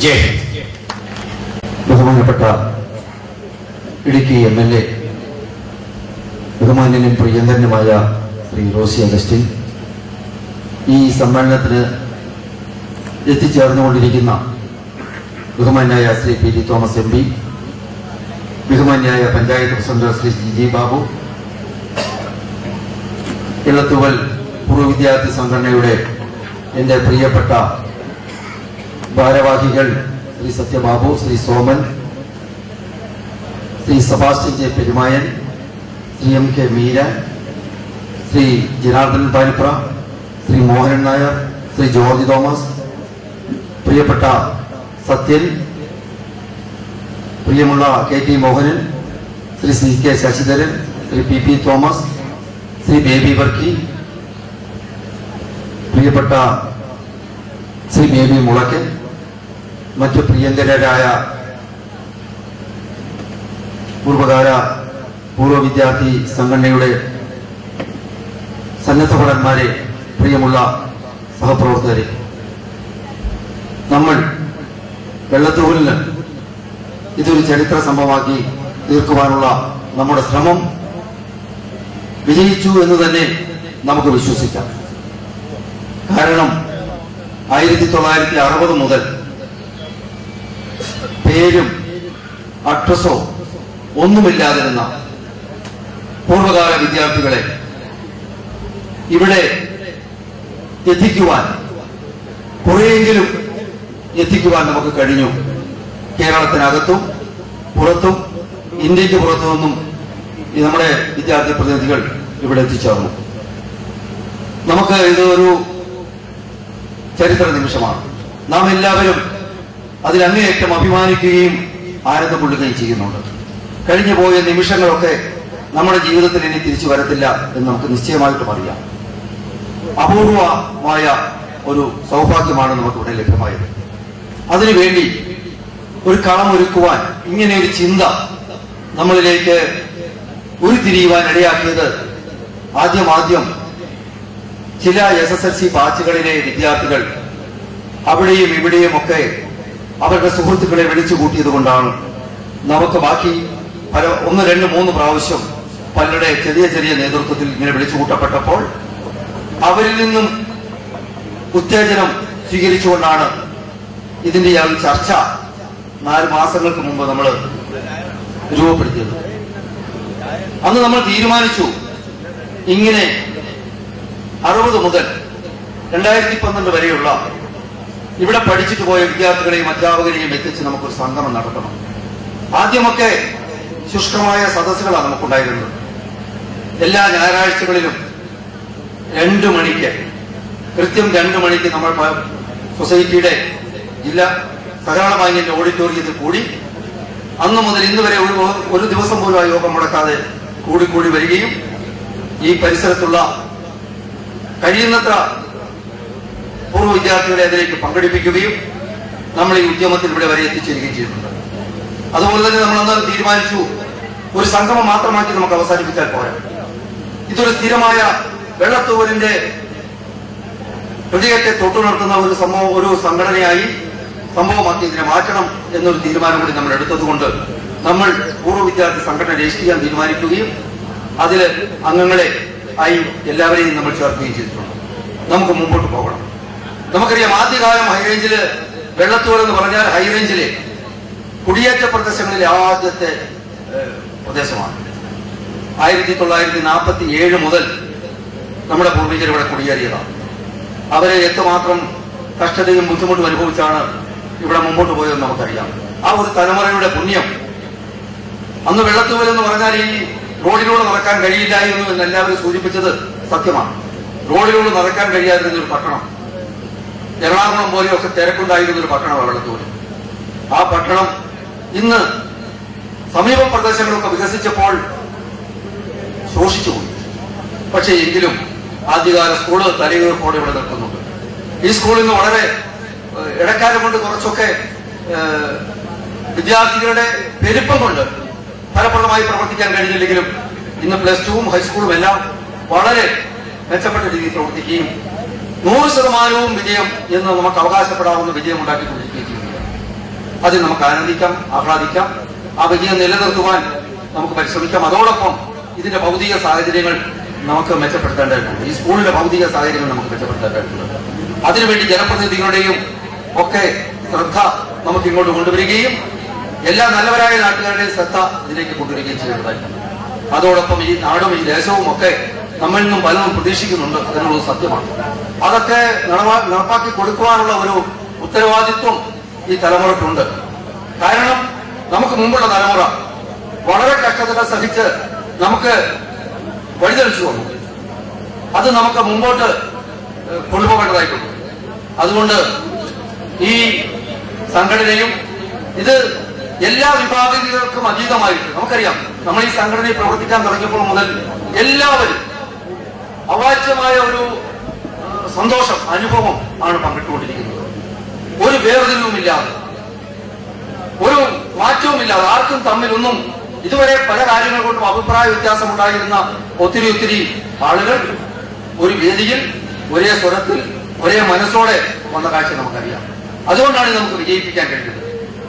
ജയ്. ബഹുമാനപ്പെട്ട ഇടുക്കി MLA, ബഹുമാന്യനും പ്രിയങ്കരനുമായ ശ്രീ റോസി അഗസ്റ്റിൻ, ഈ സമ്മേളനത്തിന് എത്തിച്ചേർന്നുകൊണ്ടിരിക്കുന്ന ബഹുമാന്യായ ശ്രീ P.T. തോമസ് MP, ബഹുമാന്യായ പഞ്ചായത്ത് പ്രസിഡന്റ് ശ്രീ G. ബാബു, ഇളത്തുവൽ പൂർവ്വ വിദ്യാർത്ഥി സംഘടനയുടെ എന്റെ പ്രിയപ്പെട്ട ഭാരവാഹികൾ ശ്രീ സത്യബാബു, ശ്രീ സോമൻ, ശ്രീ സെബാസ്റ്റ്യൻ J. പെരുമായൻ, ശ്രീ M.K. മീര, ശ്രീ ജനാർദ്ദൻ പാനിപ്ര, ശ്രീ മോഹനൻ നായർ, ശ്രീ ജോർജ് തോമസ്, പ്രിയപ്പെട്ട സത്യൻ, പ്രിയമുള്ള K.T. Mohanan, Shri C.K. Sasidharan, Shri P.P. Thomas, Shri Baby Varkey, പ്രിയപ്പെട്ട ശ്രീ ബേബി മുളക്കൻ, മറ്റു പ്രിയങ്കരായ പൂർവ്വ വിദ്യാർത്ഥി സംഘടനയുടെ സന്നദ്ധഭടന്മാരെ, പ്രിയമുള്ള സഹപ്രവർത്തകരെ, നമ്മൾ വെള്ളത്തൂരിന് ഇതൊരു ചരിത്ര സംഭവമാക്കി തീർക്കുവാനുള്ള നമ്മുടെ ശ്രമം വിജയിച്ചു എന്ന് തന്നെ നമുക്ക് വിശ്വസിക്കാം. കാരണം 1960 മുതൽ പേരും അഡ്രസ്സോ ഒന്നുമില്ലാതിരുന്ന പൂർവ്വകാല വിദ്യാർത്ഥികളെ ഇവിടെ എത്തിക്കുവാൻ, കുറെയെങ്കിലും എത്തിക്കുവാൻ നമുക്ക് കഴിഞ്ഞു. കേരളത്തിനകത്തും പുറത്തും, ഇന്ത്യക്ക് പുറത്തു നിന്നും നമ്മുടെ വിദ്യാർത്ഥി പ്രതിനിധികൾ ഇവിടെ എത്തിച്ചേർന്നു. നമുക്ക് ഇതൊരു ചരിത്ര നിമിഷമാണ്. നാം എല്ലാവരും അതിലങ്ങേയറ്റം അഭിമാനിക്കുകയും ആനന്ദം കൊള്ളുകയും ചെയ്യുന്നുണ്ട്. കഴിഞ്ഞു പോയ നിമിഷങ്ങളൊക്കെ നമ്മുടെ ജീവിതത്തിൽ ഇനി തിരിച്ചു വരത്തില്ല എന്ന് നമുക്ക് നിശ്ചയമായിട്ടും അറിയാം. അപൂർവമായ ഒരു സൗഭാഗ്യമാണ് നമുക്കിവിടെ ലഭ്യമായത്. അതിനുവേണ്ടി ഒരു കളമൊരുക്കുവാൻ, ഇങ്ങനെ ഒരു ചിന്ത നമ്മളിലേക്ക് ഉരുത്തിരിയുവാൻ ഇടയാക്കിയത് ആദ്യം ചില SSLC ബാച്ചുകളിലെ വിദ്യാർത്ഥികൾ അവിടെയും ഇവിടെയും ഒക്കെ അവരുടെ സുഹൃത്തുക്കളെ വിളിച്ചു കൂട്ടിയത് കൊണ്ടാണ്. നമുക്ക് ബാക്കി 1, 2, 3 പ്രാവശ്യം പലരുടെ ചെറിയ നേതൃത്വത്തിൽ ഇങ്ങനെ വിളിച്ചു കൂട്ടപ്പെട്ടപ്പോൾ അവരിൽ നിന്നും ഉത്തേജനം സ്വീകരിച്ചുകൊണ്ടാണ് ഇതിന്റെ ചർച്ച 4 മാസങ്ങൾക്ക് മുമ്പ് നമ്മൾ രൂപപ്പെടുത്തിയത്. അന്ന് നമ്മൾ തീരുമാനിച്ചു, ഇങ്ങനെ 60 മുതൽ 2012 വരെയുള്ള ഇവിടെ പഠിച്ചിട്ട് പോയ വിദ്യാർത്ഥികളെയും അധ്യാപകരെയും എത്തിച്ച് നമുക്കൊരു സംഗമം നടത്തണം. ആദ്യമൊക്കെ ശുഷ്കമായ സദസ്സുകളാണ് നമുക്കുണ്ടായിരുന്നത്. എല്ലാ ഞായറാഴ്ചകളിലും 2 മണിക്ക്, കൃത്യം 2 മണിക്ക് നമ്മൾ സൊസൈറ്റിയുടെ ജില്ലാ സഹകരണ ബാങ്കിന്റെ ഓഡിറ്റോറിയത്തിൽ കൂടി അന്ന് മുതൽ ഇന്ന് വരെ ഒരു ദിവസം പോലും ആ യോഗം മുടക്കാതെ കൂടി വരികയും ഈ പരിസരത്തുള്ള കഴിയുന്നത്ര പൂർവ്വ വിദ്യാർത്ഥികളെ അതിലേക്ക് പങ്കെടുപ്പിക്കുകയും നമ്മൾ ഈ ഉദ്യമത്തിൽ ഇവിടെ വരെ എത്തിച്ചേരുകയും ചെയ്തിട്ടുണ്ട്. അതുപോലെ തന്നെ നമ്മളന്ന് തീരുമാനിച്ചു, ഒരു സംഗമം മാത്രമാക്കി നമുക്ക് അവസാനിപ്പിച്ചാൽ പോരാ. ഇതൊരു സ്ഥിരമായ വെള്ളത്തൂവലിന്റെ ഹൃദയത്തെ തൊട്ടുണർത്തുന്ന ഒരു സംഘടനയായി സംഭവമാക്കി ഇതിനെ മാറ്റണം എന്നൊരു തീരുമാനം കൂടി നമ്മൾ എടുത്തതുകൊണ്ട് നമ്മൾ പൂർവ്വ വിദ്യാർത്ഥി സംഘടന രജിസ്റ്റർ ചെയ്യാൻ തീരുമാനിക്കുകയും അതിൽ അംഗങ്ങളെ ആയി എല്ലാവരെയും നമ്മൾ ചേർക്കുകയും ചെയ്തിട്ടുണ്ട്. നമുക്ക് മുമ്പോട്ട് പോകണം. നമുക്കറിയാം, ആദ്യകാലം ഹൈറേഞ്ചില് വെള്ളത്തൂർ എന്ന് പറഞ്ഞാൽ ഹൈറേഞ്ചിലെ കുടിയേറ്റ പ്രദേശങ്ങളിലെ ആദ്യത്തെ പ്രദേശമാണ്. 1947 മുതൽ നമ്മുടെ പൂർവികർ ഇവിടെ കുടിയേറിയതാണ്. അവരെ എത്രമാത്രം കഷ്ടതയും ബുദ്ധിമുട്ടും അനുഭവിച്ചാണ് ഇവിടെ മുമ്പോട്ട് പോയതെന്ന് നമുക്കറിയാം. ആ ഒരു തലമുറയുടെ പുണ്യം. അന്ന് വെള്ളത്തൂവൽ എന്ന് പറഞ്ഞാൽ ഈ റോഡിലൂടെ നടക്കാൻ കഴിയില്ലായിരുന്നു എന്ന് എല്ലാവരും സൂചിപ്പിച്ചത് സത്യമാണ്. റോഡിലൂടെ നടക്കാൻ കഴിയാതിരുന്നൊരു പട്ടണം, എറണാകുളം പോലെയൊക്കെ തിരക്കുണ്ടായിരുന്നൊരു പട്ടണമാണ് വെള്ളത്തൂവൽ. ആ പട്ടണം ഇന്ന് സമീപ പ്രദേശങ്ങളൊക്കെ വികസിച്ചപ്പോൾ ശോഷിച്ചുപോയി. പക്ഷേ എങ്കിലും ആദ്യകാല സ്കൂള് തലയൂർപ്പോടെ ഇവിടെ നിൽക്കുന്നുണ്ട്. ഈ സ്കൂളിൽ നിന്ന് വളരെ ഇടക്കാലം കൊണ്ട് കുറച്ചൊക്കെ വിദ്യാർത്ഥികളുടെ പെരുപ്പം കൊണ്ട് ഫലപ്രദമായി പ്രവർത്തിക്കാൻ കഴിഞ്ഞില്ലെങ്കിലും ഇന്ന് +2ഉം ഹൈസ്കൂളും എല്ലാം വളരെ മെച്ചപ്പെട്ട രീതിയിൽ പ്രവർത്തിക്കുകയും 100% വിജയം എന്ന് നമുക്ക് അവകാശപ്പെടാവുന്ന വിജയം ഉണ്ടാക്കിക്കൊണ്ടിരിക്കുകയും ചെയ്യുന്നു. അതിൽ നമുക്ക് ആനന്ദിക്കാം, ആഹ്ലാദിക്കാം. ആ വിജയം നിലനിർത്തുവാൻ നമുക്ക് പരിശ്രമിക്കാം. അതോടൊപ്പം ഇതിന്റെ ഭൗതിക സാഹചര്യങ്ങൾ നമുക്ക് മെച്ചപ്പെടുത്തേണ്ടതായിട്ടുണ്ട്. ഈ സ്കൂളിലെ ഭൗതിക സാഹചര്യങ്ങൾ നമുക്ക് മെച്ചപ്പെടുത്തേണ്ടതായിട്ടുണ്ട്. അതിനുവേണ്ടി ജനപ്രതിനിധികളുടെയും ഒക്കെ ശ്രദ്ധ നമുക്ക് ഇങ്ങോട്ട് കൊണ്ടുവരികയും എല്ലാ നല്ലവരായ നാട്ടുകാരുടെയും ശ്രദ്ധ ഇതിലേക്ക് കൊണ്ടുവരികയും ചെയ്യേണ്ടതായിട്ടുണ്ട്. അതോടൊപ്പം ഈ നാടും ഈ ദേശവും ഒക്കെ നമ്മിൽ നിന്നും പലതും പ്രതീക്ഷിക്കുന്നുണ്ട്, അതിനുള്ളത് സത്യമാണ്. അതൊക്കെ നടപ്പാക്കി കൊടുക്കുവാനുള്ള ഒരു ഉത്തരവാദിത്വം ഈ തലമുറയ്ക്കുണ്ട്. കാരണം നമുക്ക് മുമ്പുള്ള തലമുറ വളരെ കഷ്ടതകൾ സഹിച്ച് നമുക്ക് വഴിതെളിച്ചു വന്നു. അത് നമുക്ക് മുമ്പോട്ട് കൊണ്ടുപോകേണ്ടതായിട്ടുണ്ട്. അതുകൊണ്ട് ഈ സംഘടനയും ഇത് എല്ലാ വിഭാഗങ്ങൾക്കും അതീതമായിട്ട് നമുക്കറിയാം. നമ്മൾ ഈ സംഘടനയിൽ പ്രവർത്തിക്കാൻ തുടങ്ങിയപ്പോൾ മുതൽ എല്ലാവരും അവാച്യമായ ഒരു സന്തോഷം, അനുഭവം ആണ് പങ്കിട്ടുകൊണ്ടിരിക്കുന്നത്. ഒരു വേർതിരിവുമില്ലാതെ, ഒരു മാറ്റവുമില്ലാതെ, ആർക്കും തമ്മിലൊന്നും ഇതുവരെ പല കാര്യങ്ങൾ കൊണ്ടും അഭിപ്രായ വ്യത്യാസം ഉണ്ടായിരുന്ന ഒത്തിരി ആളുകൾ ഒരു വേദിയിൽ ഒരേ സ്വരത്തിൽ ഒരേ മനസ്സോടെ വന്ന കാഴ്ച നമുക്കറിയാം. അതുകൊണ്ടാണ് നമുക്ക് വിജയിപ്പിക്കാൻ കഴിയുന്നത്.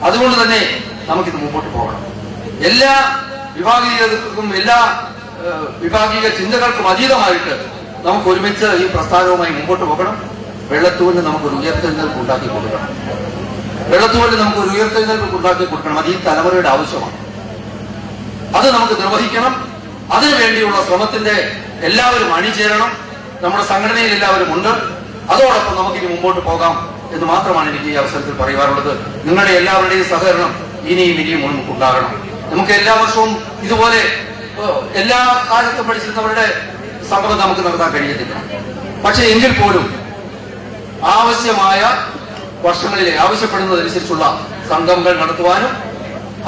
അതുകൊണ്ട് തന്നെ നമുക്കിത് മുമ്പോട്ട് പോകണം. എല്ലാ വിഭാഗീയതക്കും എല്ലാ വിഭാഗീയ ചിന്തകൾക്കും അതീതമായിട്ട് നമുക്ക് ഒരുമിച്ച് ഈ പ്രസ്ഥാനവുമായി മുമ്പോട്ട് പോകണം. വെള്ളത്തൂരിന് നമുക്കൊരു ഉയർത്തെഴുന്നേൽപ്പ് ഉണ്ടാക്കി കൊടുക്കണം. വെള്ളത്തൂരിന് നമുക്കൊരു ഉയർത്തെഴുന്നേൽപ്പ് ഉണ്ടാക്കി കൊടുക്കണം. അത് ഈ തലമുറയുടെ ആവശ്യമാണ്. അത് നമുക്ക് നിർവഹിക്കണം. അതിനുവേണ്ടിയുള്ള ശ്രമത്തിന്റെ എല്ലാവരും അണിചേരണം. നമ്മുടെ സംഘടനയിൽ എല്ലാവരും ഉണ്ട്. അതോടൊപ്പം നമുക്കിനി മുമ്പോട്ട് പോകാം എന്ന് മാത്രമാണ് എനിക്ക് ഈ അവസരത്തിൽ പറയുവാനുള്ളത്. നിങ്ങളുടെ എല്ലാവരുടെയും സഹകരണം ഇനിയും നമുക്ക് ഉണ്ടാകണം. നമുക്ക് എല്ലാ വർഷവും ഇതുപോലെ എല്ലാ കാലത്തും പഠിച്ചിരുന്നവരുടെ സംഗമം നമുക്ക് നടത്താൻ കഴിയത്തില്ല. പക്ഷെ എങ്കിൽ പോലും ആവശ്യമായ വർഷങ്ങളിലെ ആവശ്യപ്പെടുന്നതനുസരിച്ചുള്ള സംഗമങ്ങൾ നടത്തുവാനും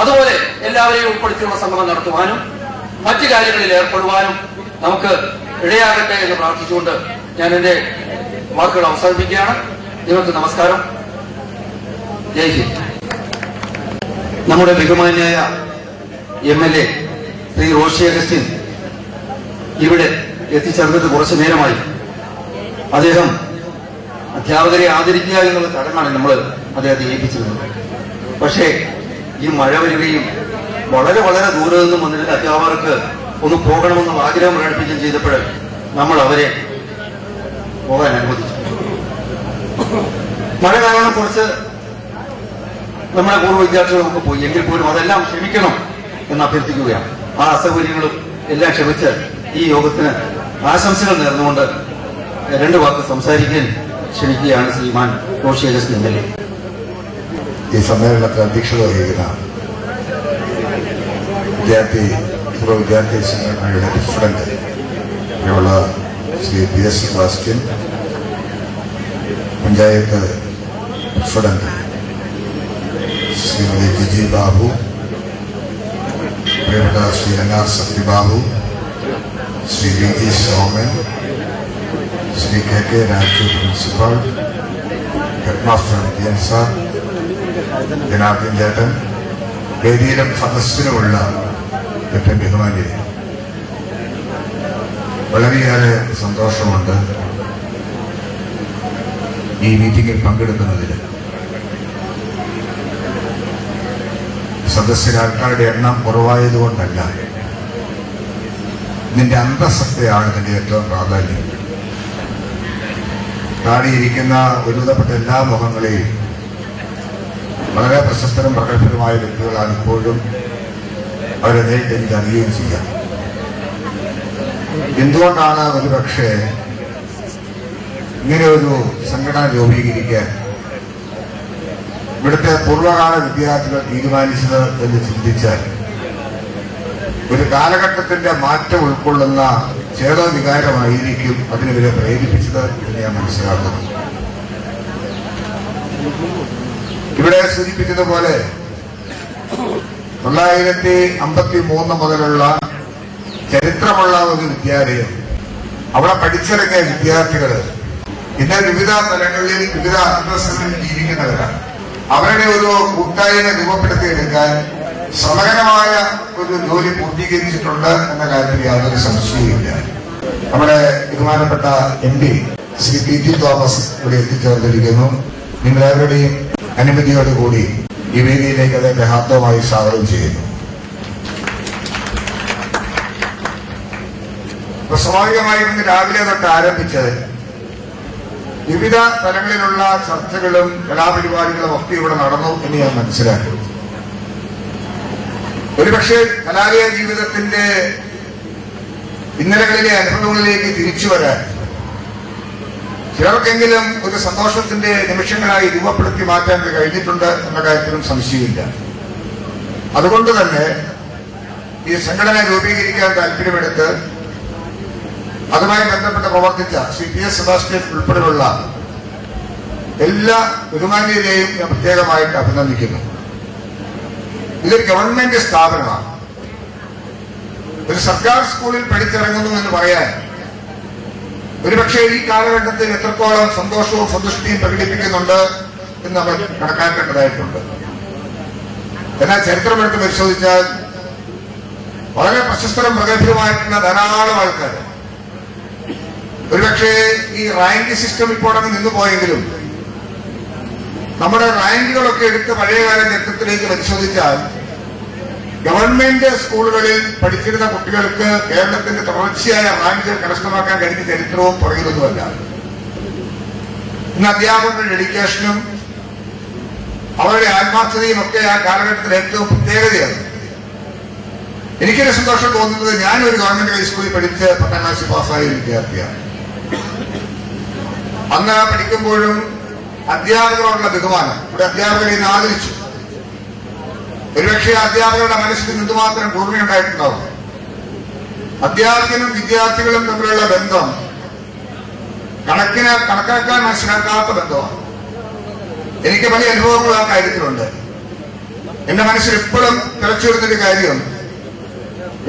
അതുപോലെ എല്ലാവരെയും ഉൾപ്പെടുത്തിയുള്ള സംഗമം നടത്തുവാനും മറ്റു കാര്യങ്ങളിൽ ഏർപ്പെടുവാനും നമുക്ക് ഇടയാകട്ടെ എന്ന് പ്രാർത്ഥിച്ചുകൊണ്ട് ഞാൻ എന്റെ വാക്കുകൾ അവസാനിപ്പിക്കുകയാണ്. നിങ്ങൾക്ക് നമസ്കാരം. ജയ് ഹിന്ദ്. നമ്മുടെ ബഹുമാന്യായ MLA ശ്രീ റോഷി അഗസ്റ്റിൻ ഇവിടെ എത്തിച്ചേർന്നിട്ട് കുറച്ചു നേരമായി. അദ്ദേഹം അധ്യാപകരെ ആദരിക്കുക എന്നുള്ള ചടങ്ങാണ് നമ്മൾ അദ്ദേഹത്തെ ഏൽപ്പിച്ചിരുന്നത്. പക്ഷേ ഈ മഴ വരികയും വളരെ ദൂരെ നിന്നും വന്നിട്ട് അധ്യാപകർക്ക് ഒന്ന് പോകണമെന്ന് ആഗ്രഹം പ്രകടിപ്പിക്കുകയും ചെയ്തപ്പോൾ നമ്മൾ അവരെ പോകാൻ അനുവദിച്ചു. മഴ കാരണം കുറച്ച് നമ്മുടെ പൂർവ്വ വിദ്യാർത്ഥികൾ നമുക്ക് പോയി. എങ്കിൽ പോലും അതെല്ലാം ക്ഷമിക്കണം എന്ന് അഭ്യർത്ഥിക്കുകയാണ്. ആ അസൗകര്യങ്ങളും എല്ലാം ക്ഷമിച്ച് ഈ യോഗത്തിന് ആശംസകൾ നേർന്നുകൊണ്ട് രണ്ട് വാക്ക് സംസാരിക്കാൻ ക്ഷണിക്കുകയാണ് ശ്രീമാൻ റോഷി അഗസ്റ്റിൻ MLA. ഈ സമ്മേളനത്തിൽ അധ്യക്ഷത വഹിക്കുന്ന പൂർവ്വ വിദ്യാർത്ഥി സംഘടനയുടെ president Shri PS Sebastian, panchayat president Shrimati Giji Babu, പ്രിയപ്പെട്ട Shri NR Sathyababu, Shri VG Soman, Shri KK Raju principal, headmaster Vijayan sir, Janardhan ചേട്ടൻ, വേദിയിലും സദസ്സിലുമുള്ള ഏറ്റവും ബഹുമാന്യരെ, വളരെയേറെ സന്തോഷമുണ്ട് ഈ മീറ്റിംഗിൽ പങ്കെടുക്കുന്നതിൽ. സദസ്യരാൾക്കാരുടെ എണ്ണം കുറവായതുകൊണ്ടല്ല, ഇതിന്റെ അന്തസത്തയാണ് ഇതിന്റെ ഏറ്റവും പ്രാധാന്യം. താടിയിരിക്കുന്ന ഒരുവിധപ്പെട്ട എല്ലാ മുഖങ്ങളെയും വളരെ പ്രശസ്തരും പ്രഗത്ഭരുമായ വ്യക്തികളാണ്. ഇപ്പോഴും അവരെ നേരിട്ട് എനിക്ക് അറിയുകയും ചെയ്യാം. എന്തുകൊണ്ടാണ് ഒരുപക്ഷെ ഇങ്ങനെ ഒരു സംഘടന രൂപീകരിക്കാൻ ഇവിടുത്തെ പൂർവ്വകാല വിദ്യാർത്ഥികൾ തീരുമാനിച്ചത് എന്ന് ചിന്തിച്ചാൽ ഒരു കാലഘട്ടത്തിന്റെ മാറ്റം ഉൾക്കൊള്ളുന്ന ചേതോവികാരമായിരിക്കും അതിനിവരെ പ്രേരിപ്പിച്ചത് എന്ന് ഞാൻ മനസ്സിലാക്കുന്നു. ഇവിടെ സൂചിപ്പിച്ചതുപോലെ 1953 മുതലുള്ള ചരിത്രമുള്ള ഒരു വിദ്യാലയം, അവിടെ പഠിച്ചിറങ്ങിയ വിദ്യാർത്ഥികൾ ഇന്ന് വിവിധ തലങ്ങളിൽ വിവിധ അന്തസ്സുകളിൽ ജീവിക്കുന്നവരാണ്. അവരുടെ ഒരു കൂട്ടായ്മ രൂപപ്പെടുത്തിയെടുക്കാൻ ശ്രമകരമായ ഒരു ജോലി പൂർത്തീകരിച്ചിട്ടുണ്ട് എന്ന കാര്യത്തിൽ യാതൊരു സംശയവുമില്ല. നമ്മുടെ ബഹുമാനപ്പെട്ട MP ശ്രീ PT തോമസ് ഇവിടെ എത്തിച്ചേർന്നിരിക്കുന്നു. നിങ്ങളെവരുടെയും അനുമതിയോടുകൂടി ഈ വേദിയിലേക്ക് അദ്ദേഹത്തെ ഹാർദവമായി സ്വാഗതം ചെയ്യുന്നു. സ്വാഭാവികമായും ഇന്ന് രാവിലെ തൊട്ട് ആരംഭിച്ചത് വിവിധ തലങ്ങളിലുള്ള ചർച്ചകളും കലാപരിപാടികളും ഒക്കെ ഇവിടെ നടന്നു എന്ന് ഞാൻ മനസ്സിലാക്കി. ഒരുപക്ഷെ കലാലയ ജീവിതത്തിന്റെ ഇന്നലകളിലെ അനുഭവങ്ങളിലേക്ക് തിരിച്ചു വരാൻ ചിലർക്കെങ്കിലും ഒരു സന്തോഷത്തിന്റെ നിമിഷങ്ങളായി രൂപപ്പെടുത്തി മാറ്റാൻ കഴിഞ്ഞിട്ടുണ്ട് എന്ന കാര്യത്തിലും സംശയമില്ല. അതുകൊണ്ട് തന്നെ ഈ സംഘടന രൂപീകരിക്കാൻ താല്പര്യമെടുത്ത് അതുമായി ബന്ധപ്പെട്ട് പ്രവർത്തിച്ച ശ്രീ PS സെബാസ്റ്റ്യൻ ഉൾപ്പെടെയുള്ള എല്ലാ ബഹുമാന്യരെയും ഞാൻ പ്രത്യേകമായിട്ട് അഭിനന്ദിക്കുന്നു. ഇതൊരു ഗവൺമെന്റ് സ്ഥാപനമാണ്. ഒരു സർക്കാർ സ്കൂളിൽ പഠിച്ചിറങ്ങുന്നു എന്ന് പറയാൻ ഒരുപക്ഷെ ഈ കാലഘട്ടത്തിൽ എത്രത്തോളം സന്തോഷവും സന്തുഷ്ടിയും പ്രകടിപ്പിക്കുന്നുണ്ട് എന്ന് നമ്മൾ കണക്കാക്കേണ്ടതായിട്ടുണ്ട്. എന്നാൽ ചരിത്രമെടുത്ത് പരിശോധിച്ചാൽ വളരെ പ്രശസ്തരും പ്രഗത്ഭരുമായിട്ടുള്ള ധാരാളം ആൾക്കാർ ഒരുപക്ഷെ ഈ റാങ്ക് സിസ്റ്റം ഇപ്പോൾ അങ്ങ് നിന്നുപോയെങ്കിലും നമ്മുടെ റാങ്കുകളൊക്കെ എടുത്ത് പഴയകാല ചരിത്രത്തിലേക്ക് പരിശോധിച്ചാൽ ഗവൺമെന്റ് സ്കൂളുകളിൽ പഠിച്ചിരുന്ന കുട്ടികൾക്ക് കേരളത്തിന്റെ തുടർച്ചയായ റാങ്കുകൾ കരസ്ഥമാക്കാൻ കഴിഞ്ഞ ചരിത്രവും പുറകിലൊന്നുമല്ല. ഇന്ന് അധ്യാപകരുടെ ഡെഡിക്കേഷനും അവരുടെ ആത്മാർത്ഥതയും ഒക്കെ ആ കാലഘട്ടത്തിൽ ഏറ്റവും പ്രത്യേകതയാണ്. എനിക്കൊരു സന്തോഷം തോന്നുന്നത് ഞാനൊരു ഗവൺമെന്റ് ഹൈസ്കൂളിൽ പഠിച്ച് 10ാം ക്ലാസ്സിൽ പാസ്സായ വിദ്യാർത്ഥിയാണ്. അന്ന് പഠിക്കുമ്പോഴും അധ്യാപകരോടുള്ള ബഹുമാനം ഇവിടെ അധ്യാപകരെ ഇന്ന് ആദരിച്ചു. ഒരുപക്ഷെ അധ്യാപകരുടെ മനസ്സിൽ എന്തുമാത്രം കൂർമ്മയുണ്ടായിട്ടുണ്ടാവും. അധ്യാപകനും വിദ്യാർത്ഥികളും തമ്മിലുള്ള ബന്ധം കണക്കാക്കാൻ മനസ്സിലാക്കാത്ത ബന്ധമാണ്. എനിക്ക് വലിയ അനുഭവങ്ങൾ ആ കാര്യത്തിലുണ്ട്. എന്റെ മനസ്സിൽ എപ്പോഴും തിളച്ചുവരുന്നൊരു കാര്യം,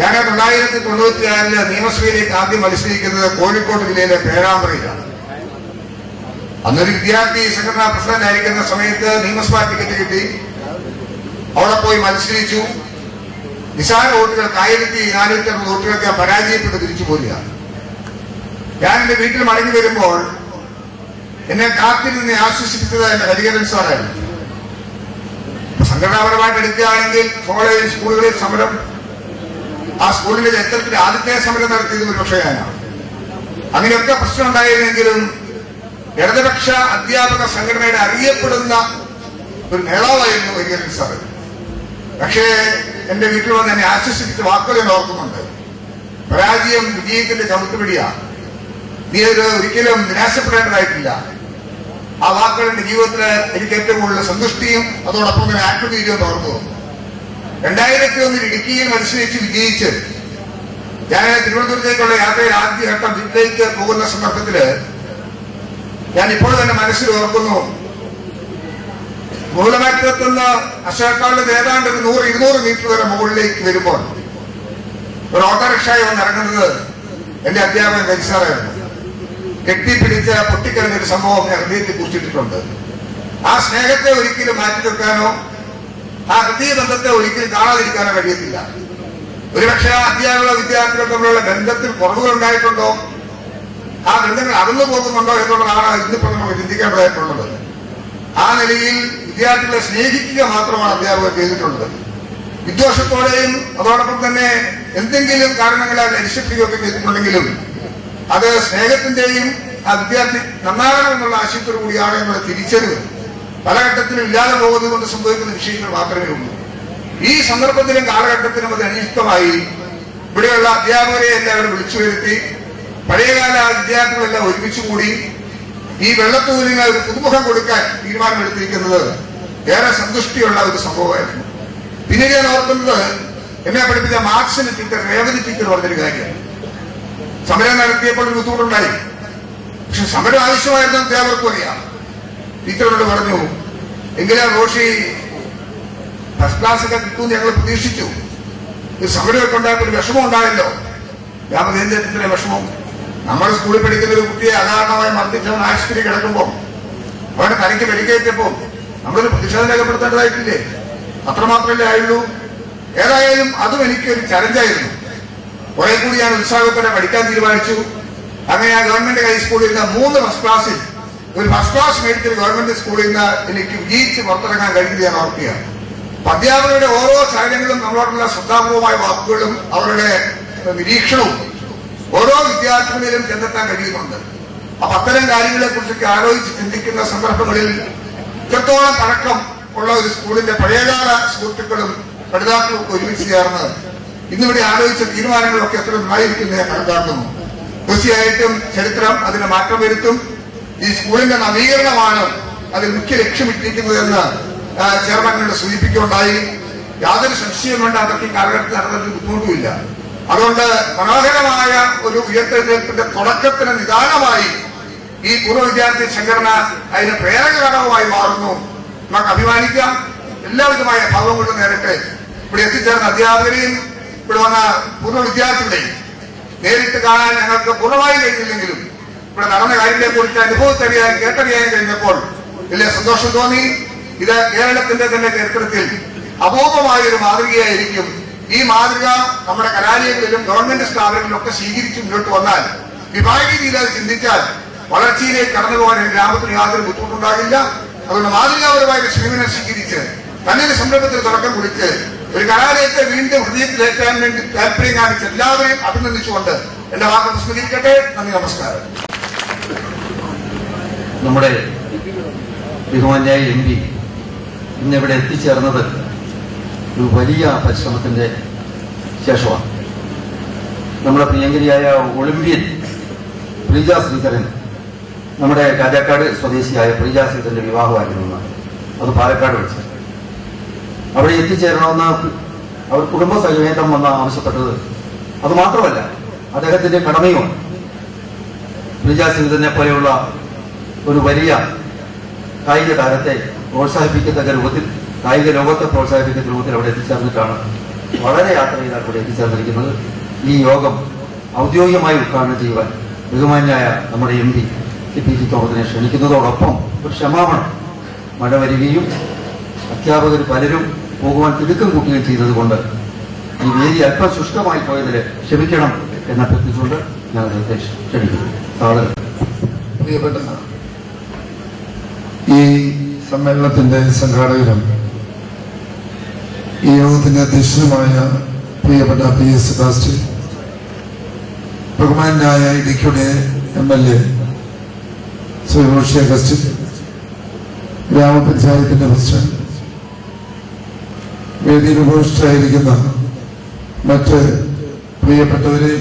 ഞാൻ 1996 നിയമസഭയിലേക്ക് ആദ്യം മത്സരിക്കുന്നത് കോഴിക്കോട് ജില്ലയിലെ പേരാമ്പ്രയിലാണ്. അന്നൊരു വിദ്യാർത്ഥി സംഘടനാ പ്രസിഡന്റ് ആയിരിക്കുന്ന സമയത്ത് നിയമസഭാ ടിക്കറ്റ് കിട്ടി. അവിടെ പോയി മത്സരിച്ചു. നിസാര വോട്ടുകൾക്ക് 1460 വോട്ടുകൾക്ക് ഞാൻ പരാജയപ്പെട്ട് തിരിച്ചു പോരുക. ഞാൻ എന്റെ വീട്ടിൽ മടങ്ങി വരുമ്പോൾ എന്നെ കാത്തിരുന്ന് ആശ്വസിപ്പിച്ചത് എന്റെ ഹരിഹരൻ സാറായിരുന്നു. സംഘടനാപരമായിട്ട് എടുക്കുകയാണെങ്കിൽ കോളേജ് സ്കൂളുകളിൽ സമരം, ആ സ്കൂളിന്റെ ചരിത്രത്തിൽ ആദ്യത്തെ സമരം നടത്തിയത് ഒരുപക്ഷെ ഞാനാണ്. അങ്ങനെയൊക്കെ പ്രശ്നം ഉണ്ടായിരുന്നെങ്കിലും ഇടതുപക്ഷ അധ്യാപക സംഘടനയുടെ അറിയപ്പെടുന്ന ഒരു നേതാവായിരുന്നു ഹരിഹരൻ സാറ്. പക്ഷേ എന്റെ വീട്ടിൽ വന്ന് എന്നെ ആശ്വസിപ്പിച്ച വാക്കുകൾ ഞാൻ ഓർക്കുന്നുണ്ട്. പരാജയം വിജയത്തിന്റെ ചവിട്ടുപിടിയാണ്, നീ ഒരിക്കലും നിരാശപ്പെടേണ്ടതായിട്ടില്ല. ആ വാക്കുകൾ എന്റെ ജീവിതത്തിൽ എനിക്ക് ഏറ്റവും കൂടുതൽ സന്തുഷ്ടിയും അതോടൊപ്പം തന്നെ ആത്മധൈര്യവും ഓർത്തു വന്നു. 2001 ഇടുക്കിയിൽ മത്സരിച്ച് വിജയിച്ച് ഞാൻ തിരുവനന്തപുരത്തേക്കുള്ള യാത്രയിൽ ആദ്യഘട്ടം വീട്ടിലേക്ക് പോകുന്ന സന്ദർഭത്തില് ഞാൻ ഇപ്പോൾ തന്നെ മനസ്സിൽ ഓർക്കുന്നു, മൂലമറ്റത്തുനിന്ന് അശോക്കാളിൽ ഏതാണ്ട് 100-200 മീറ്റർ വരെ മുകളിലേക്ക് വരുമ്പോൾ ഒരു ഓട്ടോറിക്ഷായി വന്ന് ഇറങ്ങുന്നത് എന്റെ അധ്യാപകൻ കരിസാറായിരുന്നു. കെട്ടിപ്പിടിച്ച പൊട്ടിക്കളഞ്ഞൊരു സംഭവം ഞാൻ ഹൃദയത്തിൽ കുറിച്ചിട്ടിട്ടുണ്ട്. ആ സ്നേഹത്തെ ഒരിക്കലും മാറ്റി വെക്കാനോ ആ ഹൃദയ ബന്ധത്തെ ഒരിക്കലും കാണാതിരിക്കാനോ കഴിയത്തില്ല. ഒരുപക്ഷെ ആ അധ്യാപക വിദ്യാർത്ഥികൾ തമ്മിലുള്ള ബന്ധത്തിൽ കുറവുകൾ ഉണ്ടായിട്ടുണ്ടോ, ആ ബന്ധങ്ങൾ അകന്നു പോകുന്നുണ്ടോ എന്നുള്ളതാണ് ഇന്നിപ്പോൾ നമുക്ക് ചിന്തിക്കേണ്ടതായിട്ടുള്ളത്. ആ നിലയിൽ വിദ്യാർത്ഥികളെ സ്നേഹിക്കുക മാത്രമാണ് അധ്യാപകർ ചെയ്തിട്ടുള്ളത്. വിദ്വേഷത്തോടെയും അതോടൊപ്പം തന്നെ എന്തെങ്കിലും കാരണങ്ങളാൽ അരിശക്തിയൊക്കെ ചെയ്തിട്ടുണ്ടെങ്കിലും അത് സ്നേഹത്തിന്റെയും ആ വിദ്യാർത്ഥി നന്നാകണമെന്നുള്ള ആശയത്തോടു കൂടിയാണ് എന്നുള്ള തിരിച്ചറിവ് പല ഘട്ടത്തിലും ഇല്ലാതെ പോകുന്നത് കൊണ്ട് സംഭവിക്കുന്ന വിഷയങ്ങൾ മാത്രമേ ഉള്ളൂ. ഈ സന്ദർഭത്തിലും കാലഘട്ടത്തിലും അത് അനിഷ്ടമായി ഇവിടെയുള്ള അധ്യാപകരെ എല്ലാവരും വിളിച്ചു വരുത്തി പഴയകാല വിദ്യാർത്ഥികളെല്ലാം ഒരുമിച്ചുകൂടി ഈ വെള്ളത്തൂലിന് ഒരു പുതുമുഖം കൊടുക്കാൻ തീരുമാനമെടുത്തിരിക്കുന്നത് ഏറെ സന്തുഷ്ടിയുള്ള ഒരു സംഭവമായിരുന്നു. പിന്നെ ഞാൻ ഓർക്കുന്നത്, എന്നെ പഠിപ്പിച്ച മാർക്സിന്റെ ടീച്ചർ രേവതി ടീച്ചർ പറഞ്ഞൊരു കാര്യം, സമരം നടത്തിയപ്പോൾ ഒരു ബുദ്ധിമുട്ടുണ്ടായി, പക്ഷെ സമരം ആവശ്യമായിരുന്നു അധ്യാപകർക്കും അറിയാം. ടീച്ചറോട് പറഞ്ഞു, എങ്കിലും റോഷി ഫസ്റ്റ് ക്ലാസ് ഒക്കെ കിട്ടുമെന്ന് ഞങ്ങൾ പ്രതീക്ഷിച്ചു, ഈ സമരമൊക്കെ ഉണ്ടായപ്പോൾ ഒരു വിഷമം ഉണ്ടായല്ലോ. ഞാൻ ടീച്ചറെ വിഷമം, നമ്മുടെ സ്കൂളിൽ പഠിക്കുന്ന ഒരു കുട്ടിയെ അകാരണമായി മർദ്ദിച്ചവൻ ആശുപത്രി കിടക്കുമ്പോൾ അവന്റെ തനിക്ക് പരിക്കേറ്റപ്പോൾ നമ്മളൊരു പ്രതിഷേധം രേഖപ്പെടുത്തേണ്ടതായിട്ടില്ലേ? അത്രമാത്രമല്ലേ ആയുള്ളൂ. ഏതായാലും അതും എനിക്കൊരു ചലഞ്ചായിരുന്നു. കുറെ കൂടി ഞാൻ ഉത്സാഹത്തോടെ പഠിക്കാൻ തീരുമാനിച്ചു. അങ്ങനെ ആ ഗവൺമെന്റ് ഹൈസ്കൂളിൽ നിന്ന് 3 ഫസ്റ്റ് ക്ലാസ്സിൽ ഒരു ഫസ്റ്റ് ക്ലാസ് മേടിച്ചൊരു ഗവൺമെന്റ് സ്കൂളിൽ നിന്ന് എനിക്ക് വിജയിച്ച് പുറത്തിറങ്ങാൻ കഴിഞ്ഞത് ഞാൻ ഓർക്കുകയാണ്. അധ്യാപകരുടെ ഓരോ കാര്യങ്ങളും നമ്മളോടുള്ള ശ്രദ്ധാപൂർവമായ വാക്കുകളും അവരുടെ നിരീക്ഷണവും ഓരോ വിദ്യാർത്ഥികളിലും ചെന്നെത്താൻ കഴിയുന്നുണ്ട്. അപ്പൊ അത്തരം കാര്യങ്ങളെ കുറിച്ചൊക്കെ ആലോചിച്ച് ചിന്തിക്കുന്ന സന്ദർഭങ്ങളിൽ ഇത്രത്തോളം പഴക്കം ഉള്ള ഒരു സ്കൂളിന്റെ പഴയകാല സുഹൃത്തുക്കളും പഠിതാക്കളും ഒരുമിച്ച് ചേർന്ന് ഇന്നിവിടെ ആലോചിച്ച തീരുമാനങ്ങളൊക്കെ എത്ര നന്നായിരിക്കും ഞാൻ കണക്കാക്കുന്നു. തീർച്ചയായിട്ടും ചരിത്രം അതിന് മാറ്റം വരുത്തും. ഈ സ്കൂളിന്റെ നവീകരണമാണ് അതിൽ മുഖ്യ ലക്ഷ്യമിട്ടിരിക്കുന്നതെന്ന് ചെയർമാനോട് സൂചിപ്പിക്കുകയുണ്ടായി. യാതൊരു സംശയവും വേണ്ട, അതൊക്കെ ഈ കാലഘട്ടത്തിൽ നടന്നതിന് ബുദ്ധിമുട്ടുമില്ല. അതുകൊണ്ട് മനോഹരമായ ഒരു ഉയർത്തെഴുന്നേൽപ്പിന്റെ തുടക്കത്തിന് നിദാനമായി ഈ പൂർവ്വ വിദ്യാർത്ഥി സംഘടന അതിന് പ്രേരക ഘടകമായി മാറുന്നു. നമുക്ക് അഭിമാനിക്കാം. എല്ലാവിധമായ ഭാവങ്ങളും നേരിട്ട് ഇവിടെ എത്തിച്ചേർന്ന അധ്യാപകരെയും ഇവിടെ വന്ന പൂർവ്വ വിദ്യാർത്ഥികളെയും നേരിട്ട് കാണാൻ ഞങ്ങൾക്ക് പൂർണ്ണമായി കഴിഞ്ഞില്ലെങ്കിലും ഇവിടെ നടന്ന കാര്യങ്ങളെ കുറിച്ച് അനുഭവത്തറിയാൻ കേട്ടറിയാൻ കഴിഞ്ഞപ്പോൾ വലിയ സന്തോഷം തോന്നി. ഇത് കേരളത്തിന്റെ തന്നെ ചരിത്രത്തിൽ അപൂർവമായ ഒരു മാതൃകയായിരിക്കും. ഈ മാതൃക നമ്മുടെ കലാലയങ്ങളിലും ഗവൺമെന്റ് സ്ഥാപനങ്ങളിലും ഒക്കെ സ്വീകരിച്ച് മുന്നോട്ട് വന്നാൽ വിഭാഗീയതയിൽ അത് ചിന്തിച്ചാൽ വളർച്ചയിലേക്ക് കടന്നു പോകാൻ ഗ്രാമത്തിന് യാതൊരു ബുദ്ധിമുട്ടുണ്ടാകില്ല. അതുകൊണ്ട് മാതൃകാപരമായ സമീപനം സ്വീകരിച്ച് നല്ലൊരു സംരംഭത്തിന് തുടക്കം കുറിച്ച് ഒരു കലാലയത്തെ വീണ്ടും ഹൃദയത്തിലേറ്റാൻ വേണ്ടി താല്പര്യം കാണിച്ച് എല്ലാവരെയും അഭിനന്ദിച്ചുകൊണ്ട് എന്റെ വാക്ക് വിസ്മരിക്കട്ടെ. നന്ദി, നമസ്കാരം. നമ്മുടെ ബഹുമാന്യായ MP ഇന്നിവിടെ എത്തിച്ചേർന്നത് ഒരു വലിയ പരിശ്രമത്തിന്റെ ശേഷമാണ്. നമ്മുടെ പ്രിയങ്കരിയായ ഒളിമ്പ്യൻ പ്രീജ ശ്രീധരൻ, നമ്മുടെ രാജാക്കാട് സ്വദേശിയായ പ്രീജ ശ്രീധരന്റെ വിവാഹമായിരുന്നു. അത് പാലക്കാട് വെച്ച് അവിടെ എത്തിച്ചേരണമെന്ന് അവർ കുടുംബസമേതം വന്ന് ആവശ്യപ്പെട്ടത്. അത് മാത്രമല്ല, അദ്ദേഹത്തിന്റെ കടമയുമാണ്. പ്രീജ ശ്രീധരനെ പോലെയുള്ള ഒരു വലിയ കായിക താരത്തെ പ്രോത്സാഹിപ്പിക്കത്തക്ക രൂപത്തിൽ, കായിക ലോകത്തെ പ്രോത്സാഹിപ്പിക്കുന്ന രൂപത്തിൽ അവിടെ എത്തിച്ചേർന്നിട്ടാണ് വളരെ യാത്ര ചെയ്താൽ കൂടെ എത്തിച്ചേർന്നിരിക്കുന്നത്. ഈ യോഗം ഔദ്യോഗികമായി ഉദ്ഘാടനം ചെയ്യുവാൻ ബഹുമാന്യായ നമ്മുടെ MP P.T. തോമസിനെ ക്ഷണിക്കുന്നതോടൊപ്പം ഒരു ക്ഷമാപണം, മഴ വരികയും അധ്യാപകർ പലരും പോകുവാൻ തിടുക്കം കൂട്ടുകയും ചെയ്തതുകൊണ്ട് ഈ വേദി അല്പം ശുഷ്കമായി പോയതിൽ ക്ഷമിക്കണം എന്ന് അഭ്യർത്ഥിച്ചുകൊണ്ട് ഞാൻ അദ്ദേഹത്തെ ക്ഷണിക്കുന്നു. സാധാരണ പ്രിയപ്പെട്ട ഈ സമ്മേളനത്തിന്റെ സംഘാടകരും ഈ യോഗത്തിന്റെ അധ്യക്ഷനുമായ പ്രിയപ്പെട്ട PS സെബാസ്റ്റ്യൻ, ബഹുമാനായ ഇടുക്കിയുടെ MLA ശ്രീ റോഷി അഗസ്റ്റിൻ, ഗ്രാമപഞ്ചായത്തിന്റെ പ്രസിഡന്റ്, വേദിയിൽ ഉപവിഷ്ടരായിരിക്കുന്ന മറ്റ് പ്രിയപ്പെട്ടവരെ,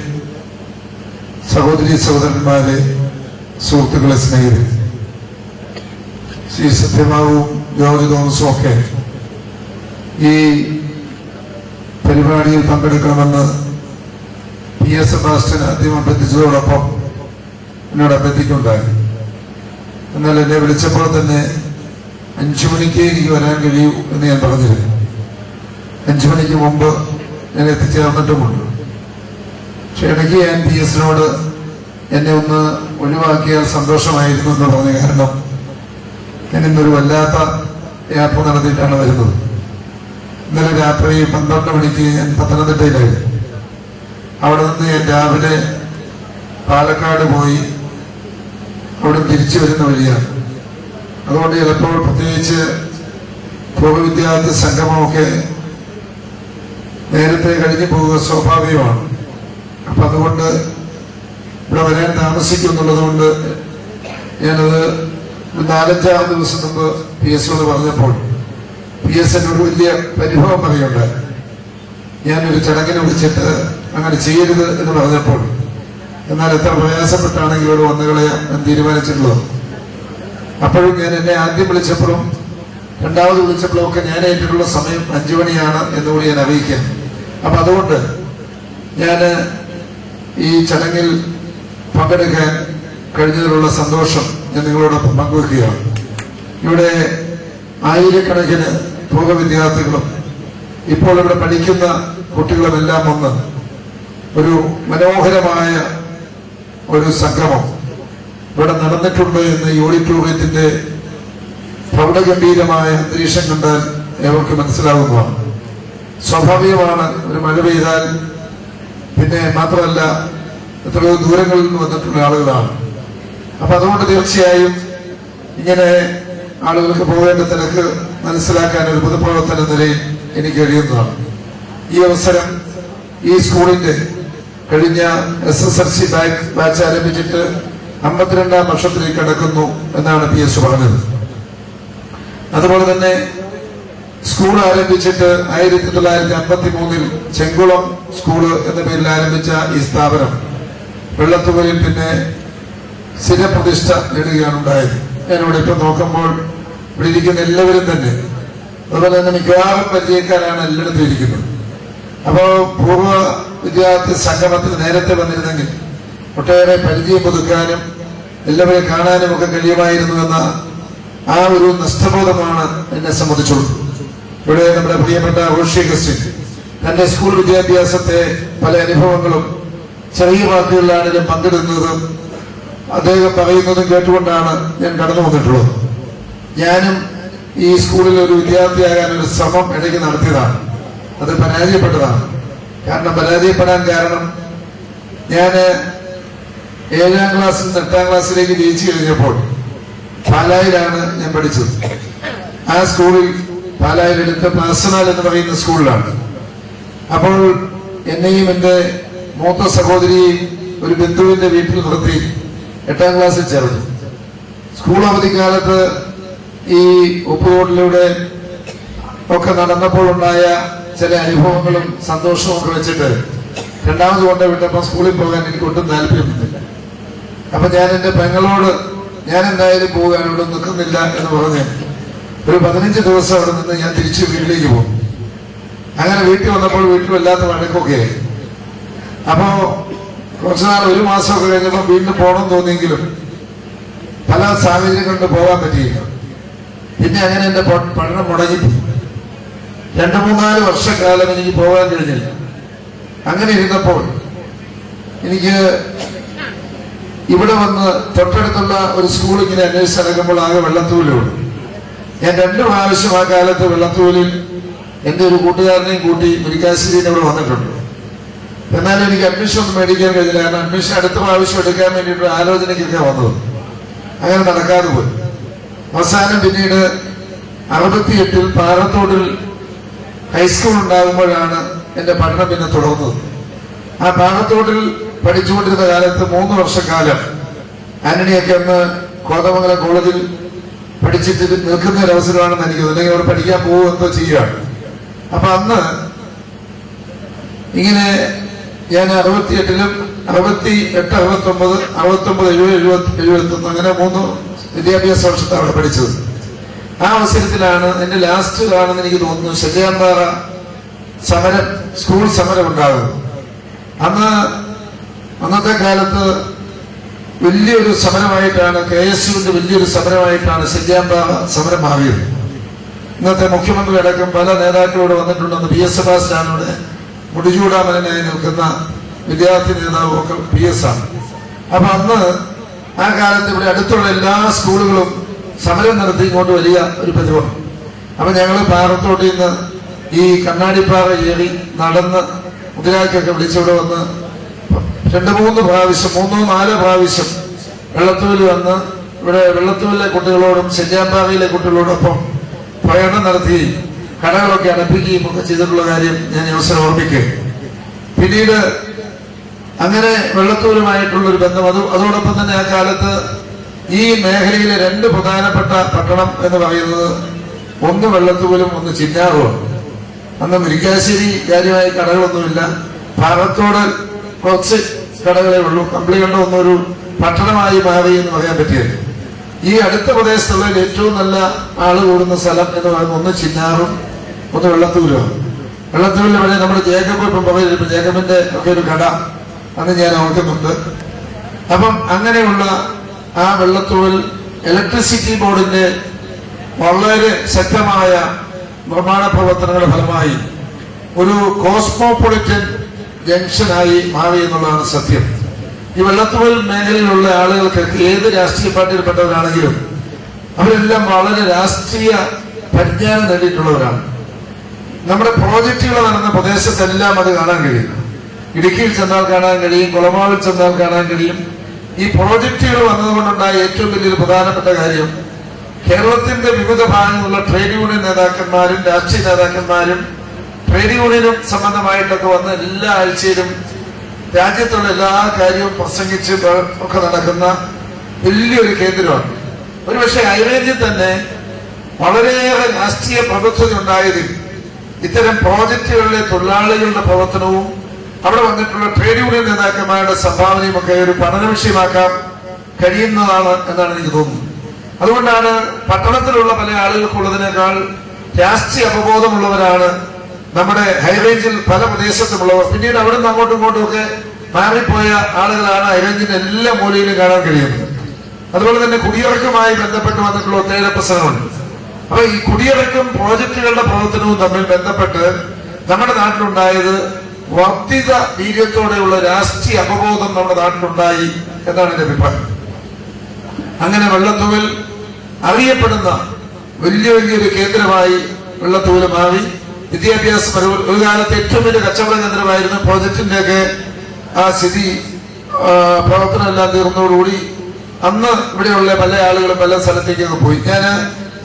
സഹോദരി സഹോദരന്മാരെ, സുഹൃത്തുക്കളെ, സ്നേഹിതരെ, ശ്രീ സത്യമാവും ജോർജ് തോമസും ഒക്കെ ഈ പരിപാടിയിൽ പങ്കെടുക്കണമെന്ന് PS സെബാസ്റ്റ്യൻ ആദ്യം അഭ്യർത്ഥിച്ചതോടൊപ്പം എന്നോട് അഭ്യർത്ഥിക്കുണ്ടായി. എന്നാൽ എന്നെ വിളിച്ചപ്പോൾ തന്നെ 5 മണിക്ക് എനിക്ക് വരാൻ കഴിയൂ എന്ന് ഞാൻ പറഞ്ഞിരുന്നു. 5 മണിക്ക് മുമ്പ് ഞാൻ എത്തിച്ചേർന്നിട്ടുമുണ്ട്. പക്ഷെ ഇടയ്ക്ക് ഞാൻ PS-നോട് എന്നെ ഒന്ന് ഒഴിവാക്കിയാൽ സന്തോഷമായിരുന്നു എന്ന് പറഞ്ഞ കാരണം ഞാൻ ഇന്നൊരു വല്ലാത്ത യാത്ര നടത്തിയിട്ടാണ് വരുന്നത്. ഇന്നലെ രാത്രി 12 മണിക്ക് ഞാൻ പത്തനംതിട്ടയിലായിരുന്നു. അവിടെ നിന്ന് ഞാൻ രാവിലെ പാലക്കാട് പോയി അവിടെ തിരിച്ചു വരുന്ന വഴിയാണ്. അതുകൊണ്ട് ചിലപ്പോൾ പ്രത്യേകിച്ച് പൂർവ്വ വിദ്യാർത്ഥി സംഗമമൊക്കെ നേരത്തെ കഴിഞ്ഞു പോവുക സ്വാഭാവികമാണ്. അപ്പൊ അതുകൊണ്ട് ഇവിടെ വരാൻ താമസിക്കും എന്നുള്ളത് കൊണ്ട് ഞാനത് 4-5 ദിവസം മുമ്പ് PS-നോട് പറഞ്ഞപ്പോൾ PS എന്നോട് വലിയ പരിഭവം പറയുണ്ടായി. ഞാനൊരു ചടങ്ങിനെ വിളിച്ചിട്ട് അങ്ങനെ ചെയ്യരുത് എന്ന് പറഞ്ഞപ്പോൾ, എന്നാൽ എത്ര പ്രയാസപ്പെട്ടാണെങ്കിൽ ഇവിടെ വന്നുകളെ ഞാൻ തീരുമാനിച്ചിട്ടുള്ളത്. അപ്പോഴും ഞാൻ എന്നെ ആദ്യം വിളിച്ചപ്പോഴും രണ്ടാമത് വിളിച്ചപ്പോഴും ഒക്കെ ഞാൻ ഏറ്റിട്ടുള്ള സമയം 5 മണിയാണ് എന്നുകൂടി ഞാൻ അറിയിക്കാം. അപ്പൊ അതുകൊണ്ട് ഞാൻ ഈ ചടങ്ങിൽ പങ്കെടുക്കാൻ കഴിഞ്ഞതിലുള്ള സന്തോഷം ഞാൻ നിങ്ങളോടൊപ്പം പങ്കുവെക്കുകയാണ്. ഇവിടെ ആയിരക്കണക്കിന് പൂർവ്വ വിദ്യാർത്ഥികളും ഇപ്പോൾ ഇവിടെ പഠിക്കുന്ന കുട്ടികളുമെല്ലാം വന്ന് ഒരു മനോഹരമായ ഒരു സംഗമം ഇവിടെ നടന്നിട്ടുണ്ട് എന്ന് ഈ ഓഡിറ്റോറിയത്തിന്റെ പ്രൗഢഗംഭീരമായ അന്തരീക്ഷം കണ്ടാൽ ഏവർക്ക് മനസ്സിലാവുന്നതാണ്. സ്വാഭാവികമാണ്, ഒരു മഴ പെയ്താൽ പിന്നെ മാത്രമല്ല എത്രയോ ദൂരങ്ങളിൽ നിന്ന് വന്നിട്ടുള്ള ആളുകളാണ്. അപ്പൊ അതുകൊണ്ട് തീർച്ചയായും ഇങ്ങനെ ആളുകൾക്ക് പോകേണ്ട തിരക്ക് മനസ്സിലാക്കാൻ ഒരു പൊതുപ്രവർത്തന നിലയിൽ എനിക്ക് കഴിയുന്നതാണ്. ഈ അവസരം ഈ സ്കൂളിന്റെ കഴിഞ്ഞ SSLC ബാച്ച് ആരംഭിച്ചിട്ട് 52ാം വർഷത്തിലേക്ക് കടക്കുന്നു എന്നാണ് PS പറഞ്ഞത്. അതുപോലെ തന്നെ സ്കൂൾ ആരംഭിച്ചിട്ട് 1953 ചെങ്കുളം സ്കൂള് എന്ന പേരിൽ ആരംഭിച്ച ഈ സ്ഥാപനം വെള്ളത്തൂവലിൽ പിന്നെ സ്ഥിരപ്രതിഷ്ഠ നേടുകയാണ് ഉണ്ടായത്. ഞാനിവിടെ ഇപ്പൊ നോക്കുമ്പോൾ ഇവിടെ ഇരിക്കുന്ന എല്ലാവരും തന്നെ, അതുപോലെ തന്നെ മിക്കവാറും പരിചയക്കാരാണ് എല്ലായിടത്തും ഇരിക്കുന്നത്. അപ്പോ പൂർവ്വ വിദ്യാർത്ഥി സംഗമത്തിൽ നേരത്തെ വന്നിരുന്നെങ്കിൽ ഒട്ടേറെ പരിചയം പുതുക്കാനും എല്ലാവരെയും കാണാനും ഒക്കെ കഴിയുമായിരുന്നു എന്ന ആ ഒരു നഷ്ടബോധമാണ് എന്നെ സംബന്ധിച്ചുള്ളത്. ഇവിടെ നമ്മുടെ പ്രിയപ്പെട്ട റോഷി ക്രിസ്ത്യൻ തന്റെ സ്കൂൾ വിദ്യാഭ്യാസത്തെ പല അനുഭവങ്ങളും ചെറിയ വാക്കുകളിലാണെങ്കിലും പങ്കിടുന്നതും അദ്ദേഹം പറയുന്നതും കേട്ടുകൊണ്ടാണ് ഞാൻ കടന്നു വന്നിട്ടുള്ളത്. ഞാനും ഈ സ്കൂളിൽ ഒരു വിദ്യാർത്ഥിയാകാൻ ഒരു ശ്രമം ഇടയ്ക്ക് നടത്തിയതാണ്. അത് പരാജയപ്പെട്ടതാണ്. കാരണം പരാജയപ്പെടാൻ കാരണം ഞാൻ 7ാം ക്ലാസ്സിൽ നിന്ന് 8ാം ക്ലാസ്സിലേക്ക് ജയിച്ചു കഴിഞ്ഞപ്പോൾ പാലായിലാണ് ഞാൻ പഠിച്ചത്. ആ സ്കൂളിൽ പാലായിലെടുത്ത പാസനാൽ എന്ന് പറയുന്ന സ്കൂളിലാണ്. അപ്പോൾ എന്നെയും എന്റെ മൂത്ത സഹോദരിയെയും ഒരു ബന്ധുവിന്റെ വീട്ടിൽ നിർത്തി 8ാം ക്ലാസ്സിൽ ചേർന്നു. സ്കൂൾ അവധിക്കാലത്ത് ഈ ഉപ്പുതോട്ടിലൂടെ ഒക്കെ നടന്നപ്പോൾ ഉണ്ടായ ചില അനുഭവങ്ങളും സന്തോഷവും ഒക്കെ വെച്ചിട്ട് 2ാമത് കൊണ്ട് വിട്ടപ്പോൾ സ്കൂളിൽ പോകാൻ എനിക്ക് ഒട്ടും താല്പര്യമില്ല. അപ്പൊ ഞാൻ എന്റെ പെങ്ങളോട് ഞാൻ എന്തായാലും പോകാൻ ഇവിടെ നിൽക്കുന്നില്ല എന്ന് പറഞ്ഞ് ഒരു 15 ദിവസം അവിടെ നിന്ന് ഞാൻ തിരിച്ച് വീട്ടിലേക്ക് പോകും. അങ്ങനെ വീട്ടിൽ വന്നപ്പോൾ വീട്ടിൽ വല്ലാത്ത വഴക്കൊക്കെ. അപ്പോ കുറച്ചുനാൾ 1 മാസമൊക്കെ കഴിഞ്ഞപ്പോൾ വീണ്ടും പോകണമെന്ന് തോന്നിയെങ്കിലും പല സാഹചര്യം കൊണ്ട് പോകാൻ പറ്റിയില്ല. പിന്നെ അങ്ങനെ എന്റെ പഠനം മുടങ്ങിപ്പോയി. 2-3-4 വർഷക്കാലം എനിക്ക് പോകാൻ കഴിഞ്ഞില്ല. അങ്ങനെ ഇരുന്നപ്പോൾ എനിക്ക് ഇവിടെ വന്ന് തൊട്ടടുത്തുള്ള ഒരു സ്കൂൾ ഇങ്ങനെ അന്വേഷിച്ച് നടക്കുമ്പോൾ ആകെ വെള്ളത്തൂലുള്ളൂ. ഞാൻ 2 പ്രാവശ്യം ആ കാലത്ത് വെള്ളത്തൂലിൽ എന്റെ ഒരു കൂട്ടുകാരനെയും കൂട്ടി മുരിക്കാശ്ശേരിയിൽ ഇവിടെ വന്നിട്ടുണ്ട്. എന്നാലും എനിക്ക് അഡ്മിഷൻ ഒന്നും മേടിക്കാൻ കഴിഞ്ഞില്ല. കാരണം അഡ്മിഷൻ അടുത്ത പ്രാവശ്യം എടുക്കാൻ വേണ്ടിയിട്ട് ആലോചനയ്ക്കൊക്കെ വന്നത്. അങ്ങനെ നടക്കാതെ പോയി. അവസാനം പിന്നീട് 68-ൽ പാറത്തോടിൽ ഹൈസ്കൂൾ ഉണ്ടാകുമ്പോഴാണ് എന്റെ പഠനം പിന്നെ തുടർന്നത്. ആ പാറത്തോടിൽ പഠിച്ചുകൊണ്ടിരുന്ന കാലത്ത് 3 വർഷക്കാലം ആന്റണിയൊക്കെ അന്ന് കോതമംഗലം കോളേജിൽ പഠിച്ചിട്ട് നിൽക്കുന്ന ഒരു അവസരമാണെന്ന് എനിക്ക് തോന്നുന്നു. അവിടെ പഠിക്കാൻ പോകുമെന്തോ ചെയ്യുകയാണ്. അപ്പൊ അന്ന് ഇങ്ങനെ ഞാൻ 68-ലും 68, 69, 69, 70, 71 അങ്ങനെ 3 വിദ്യാഭ്യാസ വർഷത്തെ അവിടെ പഠിച്ചത്. ആ അവസരത്തിലാണ് എന്റെ ലാസ്റ്റ് ആണെന്ന് എനിക്ക് തോന്നുന്നു ശല്യാമ്പാറ സമരം, സ്കൂൾ സമരം ഉണ്ടാകുന്നത്. അന്നത്തെ കാലത്ത് വലിയൊരു സമരമായിട്ടാണ് KSUവിന്റെ വലിയൊരു സമരമായിട്ടാണ് ശല്യാമ്പാറ സമരം മാറിയത്. ഇന്നത്തെ മുഖ്യമന്ത്രി അടക്കം പല നേതാക്കളോട് വന്നിട്ടുണ്ടെന്ന് PS സെബാസ്റ്റ്യൻ ഇവിടെ മുടിചൂടാമനായി നിൽക്കുന്ന വിദ്യാർത്ഥി നേതാവ് ഒക്കെ PS ആണ്. അപ്പൊ അന്ന് ആ കാലത്ത് ഇവിടെ അടുത്തുള്ള എല്ലാ സ്കൂളുകളും സമരം നടത്തി ഇങ്ങോട്ട് വലിയ ഒരു പതിവാണ്. അപ്പൊ ഞങ്ങൾ പാറത്തോട്ടിൽ നിന്ന് ഈ കണ്ണാടിപ്പാറ ഏറി നടന്ന് മുദ്രാക്കൊക്കെ വിളിച്ചിവിടെ വന്ന് 2-3 പ്രാവശ്യം 3-4 പ്രാവശ്യം വെള്ളത്തൂവിൽ വന്ന് ഇവിടെ വെള്ളത്തൂവിലെ കുട്ടികളോടും ശല്യാമ്പാറയിലെ കുട്ടികളോടൊപ്പം പ്രയാണം നടത്തി കടകളൊക്കെ അടപ്പിക്കുകയും ഒക്കെ ചെയ്തിട്ടുള്ള കാര്യം ഞാൻ അവസരം ഓർമ്മിക്കുക. പിന്നീട് അങ്ങനെ വെള്ളത്തൂരുമായിട്ടുള്ള ഒരു ബന്ധം അതോടൊപ്പം തന്നെ ആ കാലത്ത് ഈ മേഖലയിലെ 2 പ്രധാനപ്പെട്ട പട്ടണം എന്ന് പറയുന്നത് ഒന്ന് വെള്ളത്തൂലും ഒന്ന് ചിന്നാറുമാണ്. അന്ന് മുരിക്കാശ്ശേരി കാര്യമായ കടകളൊന്നുമില്ല. പാറത്തോട് കുറച്ച് കടകളേ ഉള്ളൂ. കമ്പിളികണ്ടം ഒന്നൊരു പട്ടണമായി മാറി എന്ന് പറയാൻ പറ്റിയത്. ഈ അടുത്ത പ്രദേശത്തുള്ള ഏറ്റവും നല്ല ആള് കൂടുന്ന സ്ഥലം എന്ന് പറയുന്നത് ഒന്ന് ചിന്നാറും ഒന്ന് വെള്ളത്തൂലുമാണ്. വെള്ളത്തൂരിൽ വരെ നമ്മുടെ ജേക്കബ് ഇപ്പം പറയുന്നത് ജേക്കബിന്റെ ഒക്കെ ഒരു കട അന്ന് ഞാൻ ഓർക്കുന്നുണ്ട്. അപ്പം അങ്ങനെയുള്ള ആ വെള്ളത്തൂവൽ ഇലക്ട്രിസിറ്റി ബോർഡിന്റെ വളരെ ശക്തമായ നിർമ്മാണ പ്രവർത്തനങ്ങളുടെ ഫലമായി ഒരു കോസ്മോപൊളിറ്റൻ ജംഗ്ഷനായി മാറി എന്നുള്ളതാണ് സത്യം. ഈ വെള്ളത്തൂവൽ മേഖലയിലുള്ള ആളുകൾക്ക് ഏത് രാഷ്ട്രീയ പാർട്ടിയിൽപ്പെട്ടവരാണെങ്കിലും അവരെല്ലാം വളരെ രാഷ്ട്രീയ പരിജ്ഞാനം നേടിയിട്ടുള്ളവരാണ്. നമ്മുടെ പ്രോജക്റ്റുകൾ നടന്ന പ്രദേശത്തെല്ലാം അത് കാണാൻ കഴിയും. ഇടുക്കിയിൽ ചെന്നാൽ കാണാൻ കഴിയും, കുളമാവിൽ ചെന്നാൽ കാണാൻ കഴിയും. ഈ പ്രോജക്റ്റുകൾ വന്നതുകൊണ്ടുണ്ടായ ഏറ്റവും വലിയൊരു പ്രധാനപ്പെട്ട കാര്യം കേരളത്തിന്റെ വിവിധ ഭാഗങ്ങളിലുള്ള ട്രേഡ് യൂണിയൻ നേതാക്കന്മാരും രാഷ്ട്രീയ നേതാക്കന്മാരും ട്രേഡ് യൂണിയനും സംബന്ധമായിട്ടൊക്കെ വന്ന് എല്ലാ ആഴ്ചയിലും രാജ്യത്തുള്ള എല്ലാ കാര്യവും പ്രസംഗിച്ച് ഒക്കെ നടക്കുന്ന വലിയൊരു കേന്ദ്രമാണ്. ഒരുപക്ഷെ ഹൈറേഞ്ചിൽ തന്നെ വളരെയേറെ രാഷ്ട്രീയ പ്രബുദ്ധത ഉണ്ടായതിൽ ഇത്തരം പ്രോജക്റ്റുകളിലെ തൊഴിലാളികളുടെ പ്രവർത്തനവും അവിടെ വന്നിട്ടുള്ള ട്രേഡ് യൂണിയൻ നേതാക്കന്മാരുടെ സംഭാവനയും ഒക്കെ ഒരു പഠന വിഷയമാക്കാൻ കഴിയുന്നതാണ് എന്നാണ് എനിക്ക് തോന്നുന്നത്. അതുകൊണ്ടാണ് പട്ടണത്തിലുള്ള പല ആളുകൾക്കുള്ളതിനേക്കാൾ രാഷ്ട്രീയ അവബോധമുള്ളവരാണ് നമ്മുടെ ഹൈറേഞ്ചിൽ പല പ്രദേശത്തുമുള്ളവർ. പിന്നീട് അവിടെ നിന്ന് അങ്ങോട്ടും ഇങ്ങോട്ടും ഒക്കെ മാറിപ്പോയ ആളുകളാണ് ഹൈറേഞ്ചിന്റെ എല്ലാ മൂലയിലും കാണാൻ കഴിയുന്നത്. അതുപോലെ തന്നെ കുടിയിറക്കുമായി ബന്ധപ്പെട്ട് വന്നിട്ടുള്ള ഒത്തേറെ പ്രശ്നങ്ങളുണ്ട്. അപ്പൊ ഈ കുടിയിറക്കും പ്രോജക്റ്റുകളുടെ പ്രവർത്തനവും തമ്മിൽ ബന്ധപ്പെട്ട് നമ്മുടെ നാട്ടിലുണ്ടായത് വർദ്ധിത വീര്യത്തോടെയുള്ള രാഷ്ട്രീയ അവബോധം നമ്മുടെ നാട്ടിലുണ്ടായി എന്നാണ് എന്റെ അഭിപ്രായം. അങ്ങനെ വെള്ളത്തൂവൽ അറിയപ്പെടുന്ന വലിയൊരു കേന്ദ്രമായി വെള്ളത്തൂവൽ മാറി. വിദ്യാഭ്യാസം ഒരു കാലത്ത് ഏറ്റവും വലിയ കച്ചവട കേന്ദ്രമായിരുന്നു. പ്രോജക്റ്റിന്റെയൊക്കെ ആ സ്ഥിതി പ്രവർത്തനമെല്ലാം തീർന്നതോടുകൂടി അന്ന് ഇവിടെയുള്ള പല ആളുകളും പല സ്ഥലത്തേക്കൊക്കെ പോയി.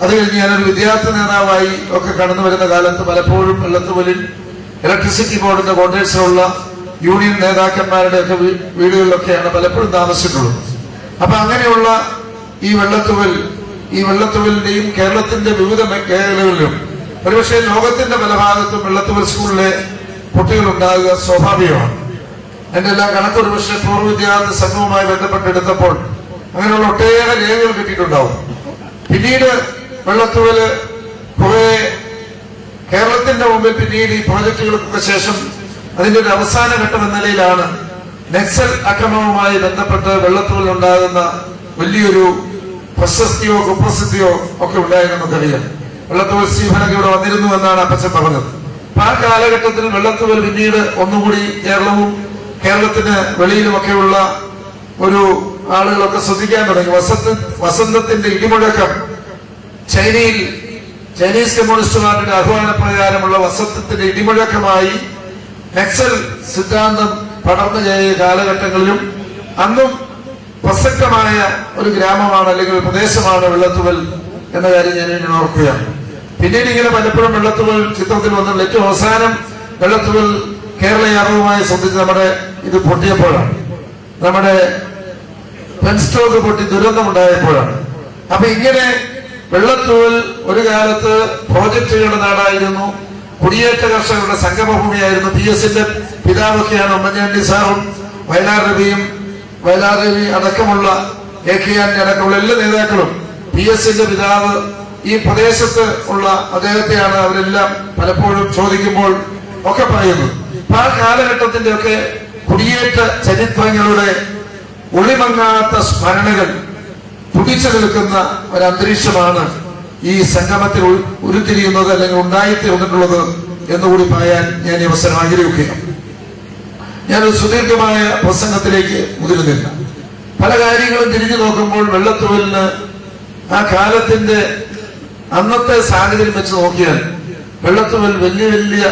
അത് കഴിഞ്ഞ് ഞാനൊരു വിദ്യാർത്ഥി നേതാവായി ഒക്കെ കടന്നു വരുന്ന കാലത്ത് പലപ്പോഴും വെള്ളത്തൂവലിൽ ഇലക്ട്രിസിറ്റി ബോർഡിന്റെ കോൺട്രാക്ട്സിലുള്ള യൂണിയൻ നേതാക്കന്മാരുടെ ഒക്കെ വീടുകളിലൊക്കെയാണ് പലപ്പോഴും താമസിച്ചിട്ടുള്ളത്. അപ്പൊ അങ്ങനെയുള്ള ഈ വെള്ളത്തൂവലിന്റെയും കേരളത്തിന്റെ വിവിധ മേഖലകളിലും ഒരുപക്ഷെ ലോകത്തിന്റെ പല ഭാഗത്തും വെള്ളത്തൂവൽ സ്കൂളിലെ കുട്ടികൾ ഉണ്ടാകുക സ്വാഭാവികമാണ്. എന്റെ എല്ലാ കണക്ക് ഒരുപക്ഷെ പൂർവ്വ വിദ്യാർത്ഥി സംഘവുമായി ബന്ധപ്പെട്ടെടുത്തപ്പോൾ അങ്ങനെയുള്ള ഒട്ടേറെ രേഖകൾ കിട്ടിയിട്ടുണ്ടാവും. പിന്നീട് വെള്ളത്തൂവല് കുറെ കേരളത്തിന്റെ മുമ്പിൽ പിന്നീട് ഈ പ്രോജക്റ്റുകൾക്കൊക്കെ ശേഷം അതിന്റെ ഒരു അവസാന ഘട്ടം എന്ന നിലയിലാണ് നക്സൽ അക്രമവുമായി ബന്ധപ്പെട്ട് വെള്ളത്തൂവൽ ഉണ്ടാകുന്ന വലിയൊരു പ്രശസ്തിയോ കുപ്രസിദ്ധിയോ ഒക്കെ ഉണ്ടായെന്ന് നമുക്കറിയാം. വെള്ളത്തൂവൽ സ്റ്റീഫനൊക്കെ ഇവിടെ വന്നിരുന്നു എന്നാണ് അപ്പച്ചൻ പറഞ്ഞത്. അപ്പൊ ആ കാലഘട്ടത്തിൽ വെള്ളത്തൂവൽ പിന്നീട് ഒന്നുകൂടി കേരളവും കേരളത്തിന് വെളിയിലുമൊക്കെയുള്ള ഒരു ആളുകളൊക്കെ ശ്രദ്ധിക്കാൻ തുടങ്ങി. വസന്തത്തിന്റെ ഇടിമുഴക്കം ചൈനീസ് കമ്മ്യൂണിസ്റ്റ് പാർട്ടിയുടെ ആഹ്വാനപ്രകാരമുള്ള വസന്തത്തിന്റെ ഇടിമുഴക്കമായി നക്സൽ സിദ്ധാന്തം പടർന്നു കയറിയ കാലഘട്ടങ്ങളിലും അന്നും പ്രസക്തമായ ഒരു ഗ്രാമമാണ് അല്ലെങ്കിൽ ഒരു പ്രദേശമാണ് വെള്ളത്തൂവൽ എന്ന കാര്യം ഞാൻ ഓർക്കുകയാണ്. പിന്നീട് ഇങ്ങനെ പലപ്പോഴും വെള്ളത്തൂവൽ ചിത്രത്തിൽ വന്നുള്ള ഏറ്റവും അവസാനം വെള്ളത്തൂവൽ കേരള യാത്രവുമായി സംബന്ധിച്ച് നമ്മുടെ ഇത് പൊട്ടിയപ്പോഴാണ്, നമ്മുടെ പെൻസ്റ്റോക്ക് പൊട്ടി ദുരന്തമുണ്ടായപ്പോഴാണ്. അപ്പൊ ഇങ്ങനെ വെള്ളത്തൂവൽ ഒരു കാലത്ത് പ്രോജക്റ്റുകളുടെ നാടായിരുന്നു, കുടിയേറ്റ കർഷകരുടെ സംഗമഭൂമിയായിരുന്നു. PS-ന്റെ പിതാവൊക്കെയാണ് ഉമ്മൻചാണ്ടി സാറും വയലാർ രവി അടക്കമുള്ള AK അടക്കമുള്ള എല്ലാ നേതാക്കളും. PS-ന്റെ പിതാവ് ഈ പ്രദേശത്ത് ഉള്ള അദ്ദേഹത്തെയാണ് അവരെല്ലാം പലപ്പോഴും ചോദിക്കുമ്പോൾ ഒക്കെ പറയുന്നത്. അപ്പൊ ആ കാലഘട്ടത്തിന്റെ ഒക്കെ കുടിയേറ്റ ചരിത്രങ്ങളുടെ ഒളിമങ്ങാത്ത സ്മരണകൾ തുടിച്ചു നിൽക്കുന്ന ഒരു അന്തരീക്ഷമാണ് ഈ സംഗമത്തിൽ ഉരുത്തിരിയുന്നത് അല്ലെങ്കിൽ ഉണ്ടായിത്തീർന്നിട്ടുള്ളത് എന്നുകൂടി പറയാൻ ഞാൻ ഈ അവസരം ആഗ്രഹിക്കുകയാണ്. ഞാനൊരു സുദീർഘമായ പ്രസംഗത്തിലേക്ക് മുതിരുന്നില്ല. പല കാര്യങ്ങളും തിരിഞ്ഞു നോക്കുമ്പോൾ വെള്ളത്തൂവലിന് ആ കാലത്തിന്റെ അന്നത്തെ സാഹചര്യം വെച്ച് നോക്കിയാൽ വെള്ളത്തൂവൽ വലിയ